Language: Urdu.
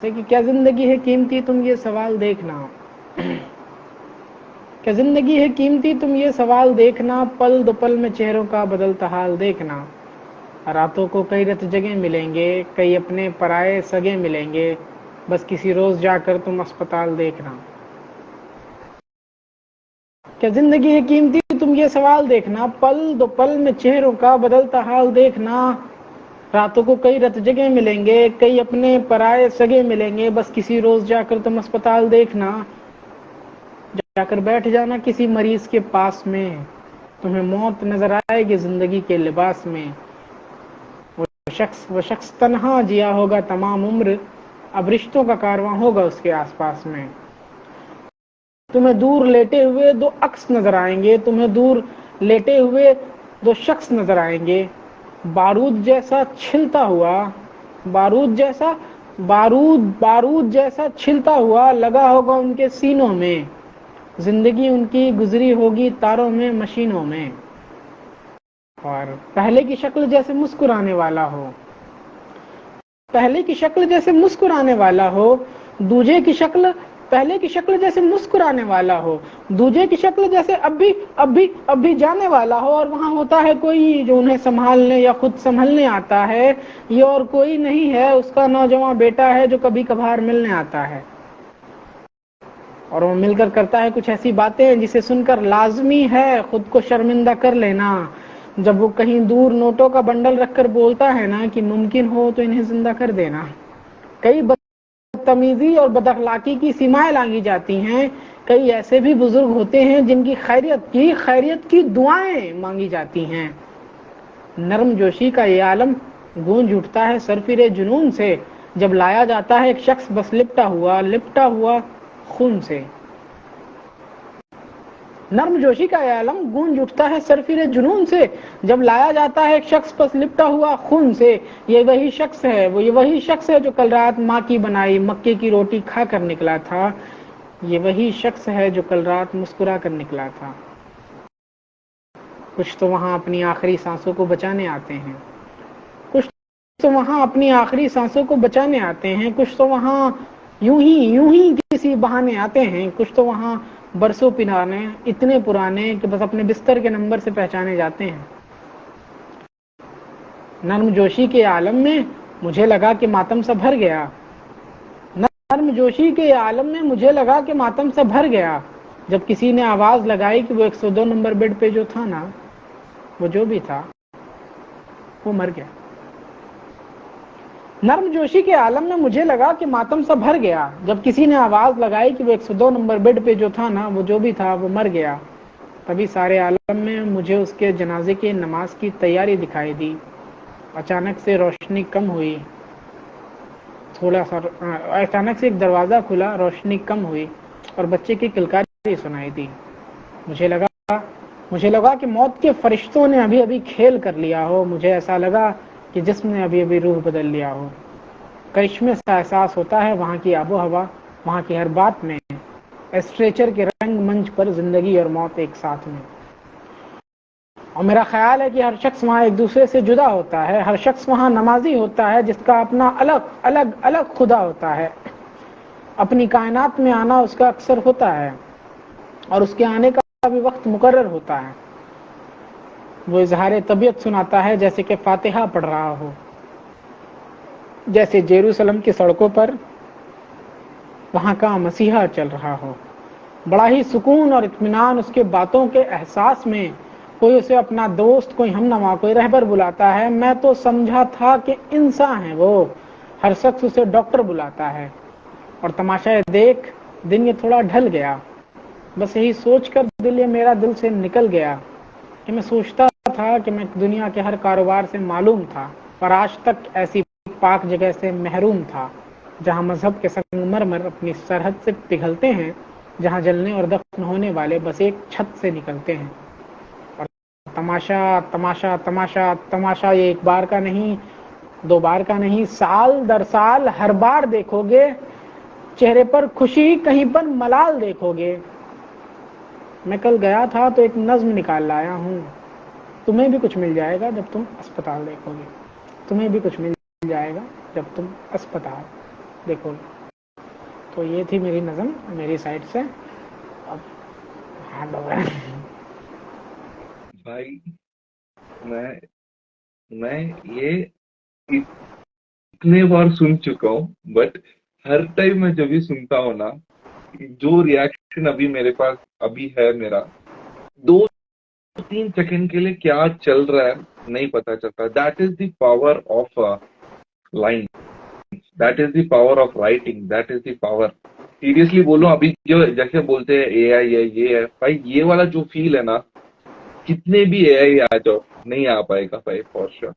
کہ کیا زندگی ہے قیمتی تم یہ سوال دیکھنا، کیا زندگی ہے قیمتی تم یہ سوال دیکھنا، پل دو پل میں چہروں کا بدلتا حال دیکھنا، راتوں کو کئی رت جگہ ملیں گے، کئی اپنے پرائے سگے ملیں گے، بس کسی روز جا کر تم اسپتال دیکھنا۔ کیا زندگی ہے قیمتی تم یہ سوال دیکھنا، پل دو پل میں چہروں کا بدلتا حال دیکھنا، راتوں کو کئی رت جگہ ملیں گے، کئی اپنے پرائے سگے ملیں گے، بس کسی روز جا کر تم اسپتال دیکھنا۔ جا کر بیٹھ جانا کسی مریض کے پاس میں، تمہیں موت نظر آئے گی زندگی کے لباس میں۔ وہ شخص تنہا جیا ہوگا تمام عمر، اب رشتوں کا کارواں ہوگا اس کے آس پاس میں۔ تمہیں دور لیٹے ہوئے دو عکس نظر آئیں گے، تمہیں دور لیٹے ہوئے دو شخص نظر آئیں گے، بارود جیسا چھلتا ہوا، بارود جیسا چھلتا ہوا لگا ہوگا ان کے سینوں میں، زندگی ان کی گزری ہوگی تاروں میں مشینوں میں۔ اور پہلے کی شکل جیسے مسکرانے والا ہو، پہلے کی شکل جیسے مسکرانے والا ہو، دوجے کی شکل پہلے کی شکل جیسے مسکرانے والا ہو، دوجے کی شکل جیسے اب بھی جانے والا ہو، اور وہاں ہوتا ہے کوئی جو انہیں سنبھالنے یا خود سنبھلنے آتا ہے، یہ اور کوئی نہیں ہے اس کا نوجوان بیٹا ہے جو کبھی کبھار ملنے آتا ہے، اور وہ مل کر کرتا ہے کچھ ایسی باتیں جسے سن کر لازمی ہے خود کو شرمندہ کر لینا۔ جب وہ کہیں دور نوٹوں کا بنڈل رکھ کر بولتا ہے نا کہ ممکن ہو تو انہیں زندہ کر دینا۔ کئی بدتمیزی اور بد اخلاقی کی سیمائیں لانگی جاتی ہیں، کئی ایسے بھی بزرگ ہوتے ہیں جن کی خیریت کی دعائیں مانگی جاتی ہیں۔ نرم جوشی کا یہ عالم گونج اٹھتا ہے سرفرے جنون سے، جب لایا جاتا ہے ایک شخص بس لپٹا ہوا خون سے۔ نرم جوشی کا یہ عالم گونج اٹھتا ہے سرفرے جنون سے، جب لایا جاتا ہے ایک شخص بس لپٹا ہوا خون سے۔ یہ وہی شخص ہے جو کل رات ماں کی بنائی مکے کی روٹی کھا کر نکلا تھا، یہ وہی شخص ہے جو کل رات مسکرا کر نکلا تھا۔ کچھ تو وہاں اپنی آخری سانسوں کو بچانے آتے ہیں، کچھ تو وہاں اپنی آخری سانسوں کو بچانے آتے ہیں، کچھ تو وہاں یوں ہی کسی بہانے آتے ہیں، کچھ تو وہاں برسوں پرانے اتنے پرانے کہ بس اپنے بستر کے نمبر سے پہچانے جاتے ہیں۔ نرم جوشی کے عالم میں مجھے لگا کہ ماتم سا بھر گیا، نرم جوشی کے عالم میں مجھے لگا کہ ماتم سا بھر گیا، جب کسی نے آواز لگائی کہ وہ 102 نمبر بیڈ پہ جو تھا نا، وہ جو بھی تھا وہ مر گیا۔ نرم جوشی کے عالم میں مجھے لگا کہ ماتم سا بھر گیا، جب کسی نے آواز لگائی کہ وہ 102 نمبر بیڈ پہ جو تھا نا، وہ جو بھی تھا وہ مر گیا۔ تبھی سارے عالم میں مجھے اس کے جنازے کی نماز کی تیاری دکھائی دی۔ اچانک سے روشنی کم ہوئی، اچانک سے ایک دروازہ کھلا، روشنی کم ہوئی اور بچے کی کلکاری سنائی دی۔ مجھے لگا کہ موت کے فرشتوں نے ابھی کھیل کر لیا ہو، مجھے ایسا لگا کہ جسم نے ابھی روح بدل لیا ہو۔ کرشمے سا احساس ہوتا ہے وہاں کی آب و ہوا، وہاں کی ہر بات میں، اسٹریچر کے رنگ منچ پر زندگی اور موت ایک ساتھ میں۔ اور میرا خیال ہے کہ ہر شخص وہاں ایک دوسرے سے جدا ہوتا ہے، ہر شخص وہاں نمازی ہوتا ہے جس کا اپنا الگ خدا ہوتا ہے۔ اپنی کائنات میں آنا اس کا اکثر ہوتا ہے، اور اس کے آنے کا بھی وقت مقرر ہوتا ہے۔ وہ اظہار طبیعت سناتا ہے جیسے کہ فاتحہ پڑھ رہا ہو، جیسے یروشلم کی سڑکوں پر وہاں کا مسیحا چل رہا ہو۔ بڑا ہی سکون اور اطمینان اس کے باتوں کے احساس میں۔ کوئی اسے اپنا دوست، کوئی ہمنوا، کوئی رہبر بلاتا ہے۔ میں تو سمجھا تھا کہ انسان ہے وہ، ہر شخص اسے ڈاکٹر بلاتا ہے۔ اور تماشا دیکھ دن یہ تھوڑا ڈھل گیا، بس یہی سوچ کر دل یہ میرا دل سے نکل گیا کہ میں سوچتا تھا کہ میں دنیا کے ہر کاروبار سے معلوم تھا، پر آج تک ایسی پاک جگہ سے محروم تھا جہاں مذہب کے سنگ مرمر اپنی سرحد سے پگھلتے ہیں، جہاں جلنے اور دفن ہونے والے بس ایک چھت سے نکلتے ہیں۔ اور تماشا تماشا تماشا تماشا یہ ایک بار کا نہیں، دو بار کا نہیں، سال در سال ہر بار دیکھو گے، چہرے پر خوشی کہیں پر ملال دیکھو گے۔ میں کل گیا تھا تو ایک نظم نکال لایا ہوں، تمہیں بھی کچھ مل جائے گا جب تم اسپتال دیکھو گے، تمہیں بھی کچھ مل جائے گا جب تم اسپتال دیکھو تو یہ تھی میری نظم میری سائڈ سے. اب ہینڈ اوور. بھائی میں یہ اتنے بار سن چکا ہوں, بٹ ہر ٹائم میں جب بھی سنتا ہوں نا, جو ریاکشن ابھی میرے پاس ابھی ہے میرا, 2-3 سیکنڈ کے لیے کیا چل رہا ہے نہیں پتا چلتا. That is the power of line, that is the power of writing, that is the power. Seriously بولو, ابھی جو جیسے بولتے ہیں اے آئی ہے یہ ہے, بھائی یہ والا جو فیل ہے نا, کتنے بھی اے آئی آ جاؤ نہیں آ پائے گا بھائی, فور شیور.